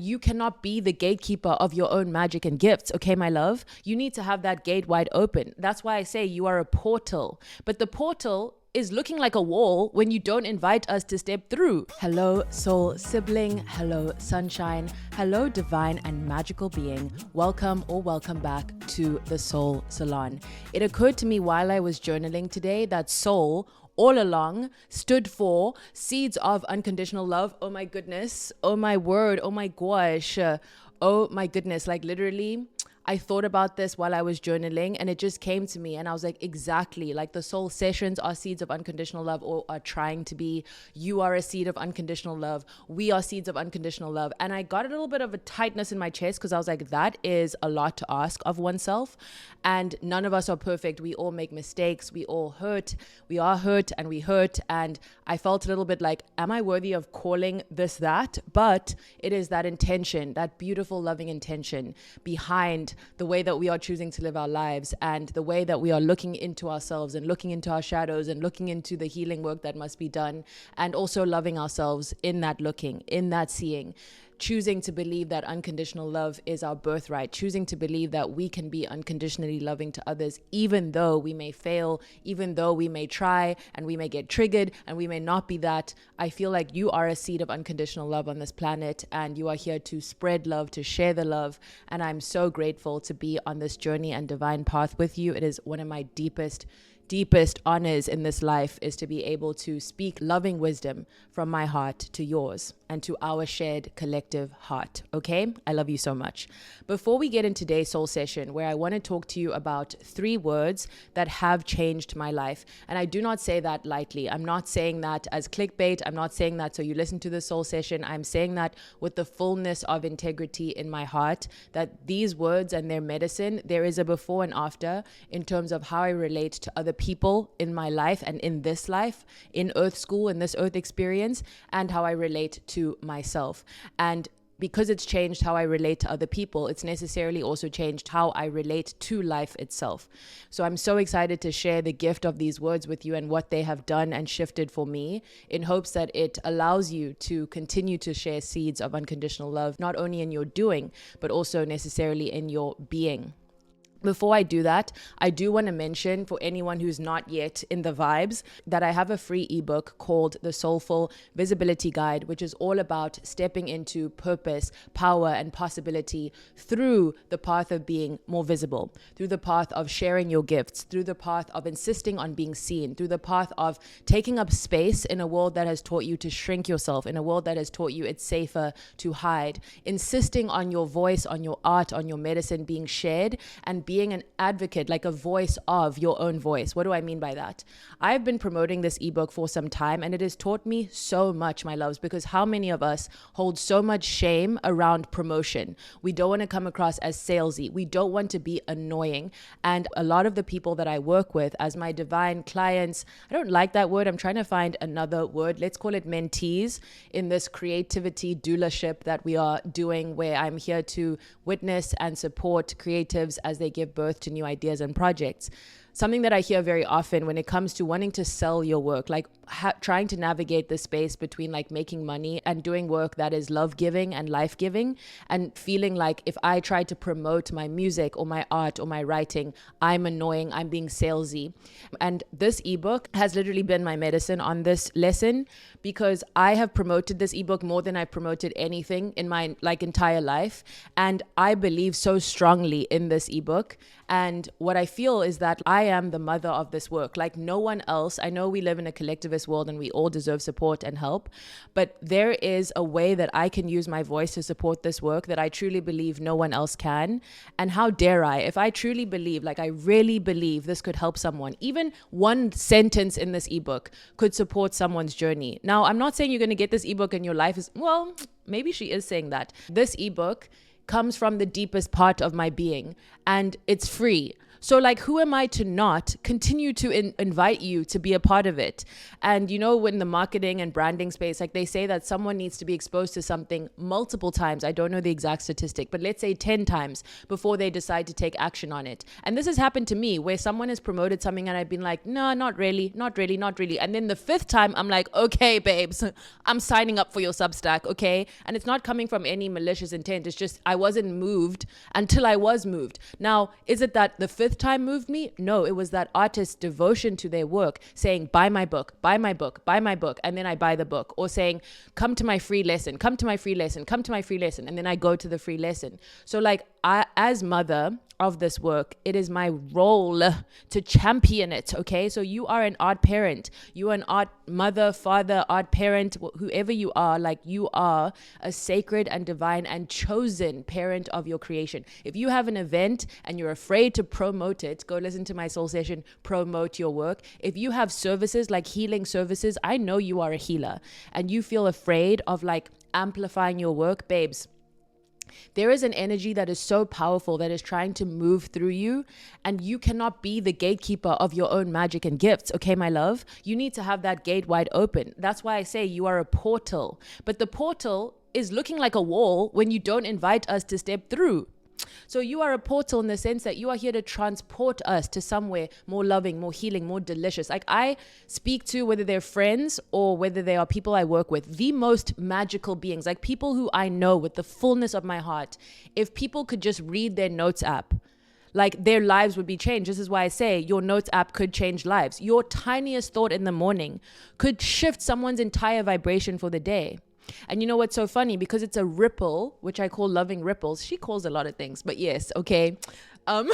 You cannot be the gatekeeper of your own magic and gifts, okay, my love? You need to have that gate wide open. That's why I say you are a portal. But the portal is looking like a wall when you don't invite us to step through. Hello, soul sibling. Hello, sunshine. Hello, divine and magical being. Welcome or welcome back to the Soul Salon. It occurred to me while I was journaling today that soul all along stood for seeds of unconditional love. Oh my goodness. Oh my word. Oh my gosh. Oh my goodness. Like literally, I thought about this while I was journaling and it just came to me and I was like, exactly, like the soul sessions are seeds of unconditional love or are trying to be. You are a seed of unconditional love. We are seeds of unconditional love. And I got a little bit of a tightness in my chest because I was like, that is a lot to ask of oneself. And none of us are perfect. We all make mistakes. We all hurt. We are hurt and we hurt. And I felt a little bit like, am I worthy of calling this that? But it is that intention, that beautiful, loving intention behind the way that we are choosing to live our lives and the way that we are looking into ourselves and looking into our shadows and looking into the healing work that must be done, and also loving ourselves in that looking, in that seeing. Choosing to believe that unconditional love is our birthright, choosing to believe that we can be unconditionally loving to others, even though we may fail, even though we may try and we may get triggered and we may not be that. I feel like you are a seed of unconditional love on this planet and you are here to spread love, to share the love. And I'm so grateful to be on this journey and divine path with you. It is one of my deepest honors in this life is to be able to speak loving wisdom from my heart to yours and to our shared collective heart. Okay? I love you so much. Before we get in today's soul session, where I want to talk to you about 3 words that have changed my life. And I do not say that lightly. I'm not saying that as clickbait. I'm not saying that so you listen to the soul session. I'm saying that with the fullness of integrity in my heart, that these words and their medicine, there is a before and after in terms of how I relate to other people in my life and in this life, in Earth School, in this Earth experience, and how I relate to myself. And because it's changed how I relate to other people, it's necessarily also changed how I relate to life itself. So I'm so excited to share the gift of these words with you and what they have done and shifted for me, in hopes that it allows you to continue to share seeds of unconditional love, not only in your doing, but also necessarily in your being. Before I do that, I do want to mention for anyone who's not yet in the vibes that I have a free ebook called the Soulful Visibility Guide, which is all about stepping into purpose, power, and possibility through the path of being more visible, through the path of sharing your gifts, through the path of insisting on being seen, through the path of taking up space in a world that has taught you to shrink yourself, in a world that has taught you it's safer to hide, insisting on your voice, on your art, on your medicine being shared, and being an advocate, like a voice of your own voice. What do I mean by that? I've been promoting this ebook for some time and it has taught me so much, my loves, because how many of us hold so much shame around promotion? We don't want to come across as salesy. We don't want to be annoying. And a lot of the people that I work with as my divine clients, I don't like that word. I'm trying to find another word. Let's call it mentees in this creativity doularship that we are doing, where I'm here to witness and support creatives as they give birth to new ideas and projects. Something that I hear very often when it comes to wanting to sell your work, like trying to navigate the space between like making money and doing work that is love-giving and life-giving, and feeling like if I try to promote my music or my art or my writing, I'm annoying, I'm being salesy. And this ebook has literally been my medicine on this lesson, because I have promoted this ebook more than I promoted anything in my like entire life. And I believe so strongly in this ebook. And what I feel is that I am the mother of this work. Like no one else. I know we live in a collectivist world and we all deserve support and help, but there is a way that I can use my voice to support this work that I truly believe no one else can. And how dare I, if I truly believe, like I really believe this could help someone, even one sentence in this ebook could support someone's journey. Now, I'm not saying you're going to get this ebook and your life is, well, maybe she is saying that. This ebook comes from the deepest part of my being and it's free. So like, who am I to not continue to invite you to be a part of it? And you know, when the marketing and branding space, like they say that someone needs to be exposed to something multiple times. I don't know the exact statistic, but let's say 10 times before they decide to take action on it. And this has happened to me where someone has promoted something and I've been like, no, not really, not really, not really. And then the 5th time I'm like, okay, babes, I'm signing up for your Substack, okay? And it's not coming from any malicious intent. It's just I wasn't moved until I was moved. Now, is it that the 5th time moved me? No, it was that artist's devotion to their work, saying, buy my book, buy my book, buy my book, and then I buy the book. Or saying, come to my free lesson, come to my free lesson, come to my free lesson, and then I go to the free lesson. So like, I, as mother of this work, it is my role to champion it, okay? So you are an art parent, you are an art mother, father, art parent, whoever you are, like you are a sacred and divine and chosen parent of your creation. If you have an event and you're afraid to promote it, go listen to my soul session, promote your work. If you have services like healing services, I know you are a healer and you feel afraid of like amplifying your work, babes. There is an energy that is so powerful that is trying to move through you, and you cannot be the gatekeeper of your own magic and gifts. Okay, my love, you need to have that gate wide open. That's why I say you are a portal, but the portal is looking like a wall when you don't invite us to step through. So you are a portal in the sense that you are here to transport us to somewhere more loving, more healing, more delicious. Like I speak to, whether they're friends or whether they are people I work with, the most magical beings, like people who I know with the fullness of my heart. If people could just read their notes app, like their lives would be changed. This is why I say your notes app could change lives. Your tiniest thought in the morning could shift someone's entire vibration for the day. And you know what's so funny? Because it's a ripple, which I call loving ripples. She calls a lot of things, but yes, okay. I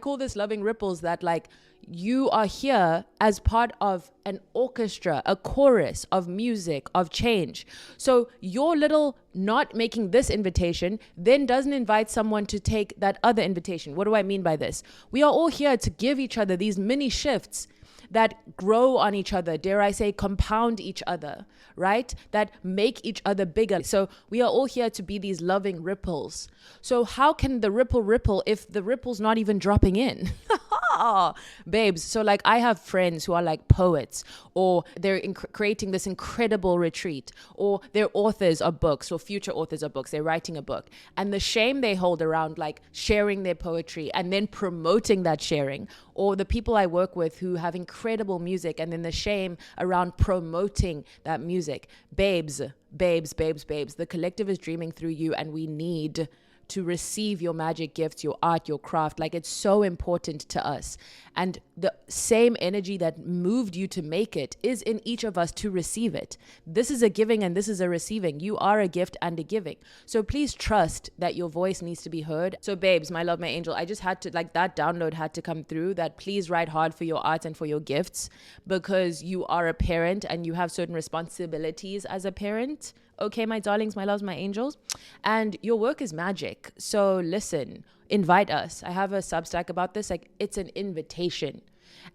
call this loving ripples, that like you are here as part of an orchestra, a chorus of music, of change. So your little not making this invitation then doesn't invite someone to take that other invitation. What do I mean by this? We are all here to give each other these mini shifts that grow on each other, dare I say, compound each other, right? That make each other bigger. So we are all here to be these loving ripples. So how can the ripple if the ripple's not even dropping in? Babes. So like I have friends who are like poets, or they're creating this incredible retreat, or they're authors of books or future authors of books. They're writing a book, and the shame they hold around like sharing their poetry and then promoting that sharing, or the people I work with who have incredible music and then the shame around promoting that music. Babes, the collective is dreaming through you, and we need to receive your magic gifts, your art, your craft. Like it's so important to us. And the same energy that moved you to make it is in each of us to receive it. This is a giving and this is a receiving. You are a gift and a giving. So please trust that your voice needs to be heard. So babes, my love, my angel, I just had to, like, that download had to come through, that please write hard for your art and for your gifts, because you are a parent and you have certain responsibilities as a parent. Okay, my darlings, my loves, my angels. And your work is magic. So listen, invite us. I have a Substack about this. Like, it's an invitation.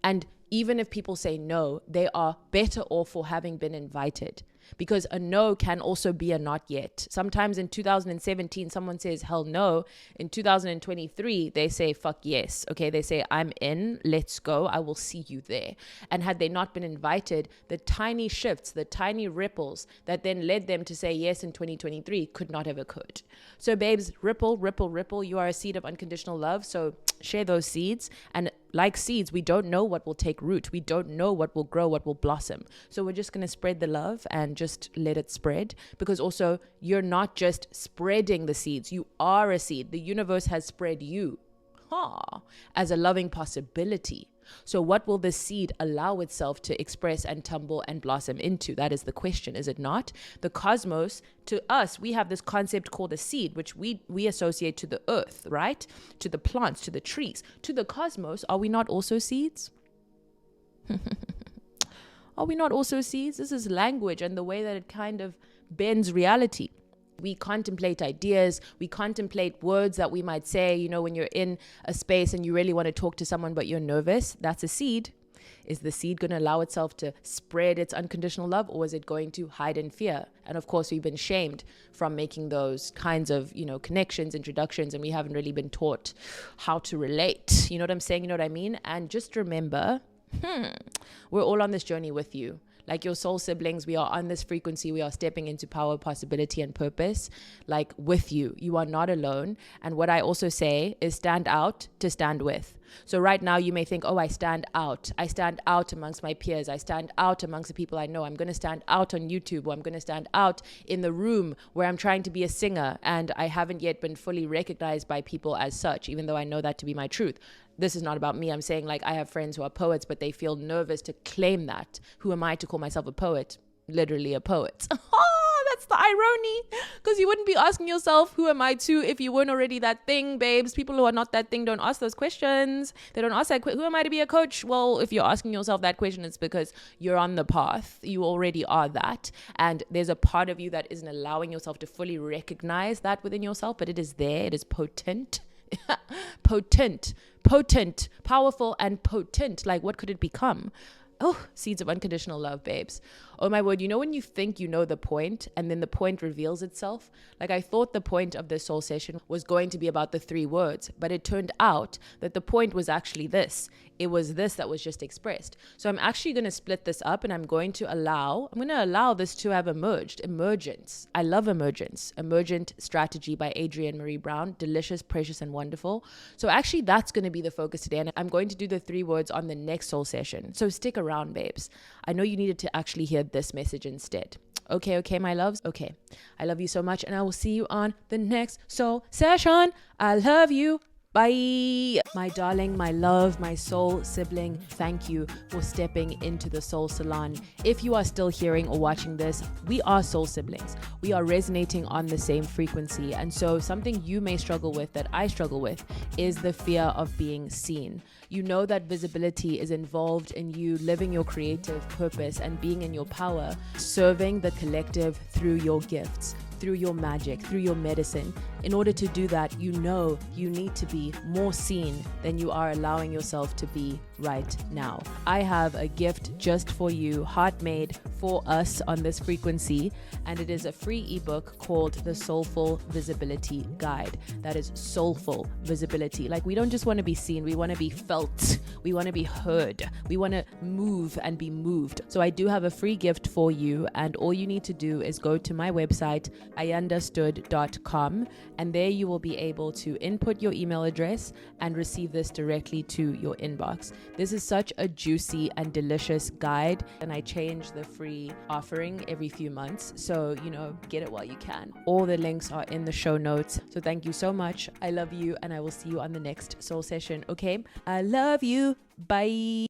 And even if people say no, they are better off for having been invited. Because a no can also be a not yet. Sometimes in 2017, someone says, hell no. In 2023, they say, fuck yes. Okay, they say, I'm in, let's go. I will see you there. And had they not been invited, the tiny shifts, the tiny ripples that then led them to say yes in 2023 could not have occurred. So babes, ripple, ripple, ripple. You are a seed of unconditional love. So share those seeds. And like seeds, we don't know what will take root. We don't know what will grow, what will blossom. So we're just going to spread the love and just let it spread. Because also, you're not just spreading the seeds. You are a seed. The universe has spread you as a loving possibility. So what will the seed allow itself to express and tumble and blossom into? That is the question, is it not? The cosmos, to us, we have this concept called a seed, which we associate to the earth, right? To the plants, to the trees. To the cosmos, are we not also seeds? Are we not also seeds? This is language and the way that it kind of bends reality. We contemplate ideas, we contemplate words that we might say, you know, when you're in a space and you really want to talk to someone but you're nervous, that's a seed. Is the seed going to allow itself to spread its unconditional love, or is it going to hide in fear? And of course, we've been shamed from making those kinds of, connections, introductions, and we haven't really been taught how to relate. You know what I'm saying? You know what I mean? And just remember, we're all on this journey with you. Like your soul siblings, we are on this frequency. We are stepping into power, possibility, and purpose, like with you. You are not alone. And what I also say is stand out to stand with. So right now you may think, oh, I stand out. I stand out amongst my peers. I stand out amongst the people I know. I'm going to stand out on YouTube, or I'm going to stand out in the room where I'm trying to be a singer and I haven't yet been fully recognized by people as such, even though I know that to be my truth. This is not about me. I'm saying, like, I have friends who are poets, but they feel nervous to claim that. Who am I to call myself a poet? Literally a poet. That's the irony, because you wouldn't be asking yourself, who am I to, if you weren't already that thing, babes. People who are not that thing don't ask those questions. They don't ask that, who am I to be a coach? Well, if you're asking yourself that question, it's because you're on the path. You already are that. And there's a part of you that isn't allowing yourself to fully recognize that within yourself, but it is there. It is potent. Potent, powerful, and potent. Like, what could it become? Oh, seeds of unconditional love, babes. Oh my word, when you think you know the point and then the point reveals itself? Like, I thought the point of this soul session was going to be about the 3 words, but it turned out that the point was actually this. It was this that was just expressed. So I'm actually going to split this up, and I'm going to allow this to have emerged. Emergence. I love emergence. Emergent Strategy by Adrienne Marie Brown. Delicious, precious, and wonderful. So actually that's going to be the focus today, and I'm going to do the 3 words on the next soul session. So stick around, babes. I know you needed to actually hear this message instead. Okay, my loves. Okay. I love you so much, and I will see you on the next soul session. I love you. Bye. My darling, my love, my soul sibling, thank you for stepping into the Soul Salon. If you are still hearing or watching this, we are soul siblings. We are resonating on the same frequency. And so something you may struggle with, that I struggle with, is the fear of being seen. You know that visibility is involved in you living your creative purpose and being in your power, serving the collective through your gifts, through your magic, through your medicine. In order to do that, you need to be more seen than you are allowing yourself to be right now. I have a gift just for you, heart-made for us on this frequency, and it is a free ebook called the Soulful Visibility Guide. That is Soulful Visibility. Like, we don't just want to be seen, we want to be felt, we want to be heard, we want to move and be moved. So I do have a free gift for you, and all you need to do is go to my website, ayandastood.com, and there you will be able to input your email address and receive this directly to your inbox. This is such a juicy and delicious guide, and I change the free offering every few months, so get it while you can. All the links are in the show notes. So thank you so much. I love you, and I will see you on the next soul session. Okay, I love you. Bye.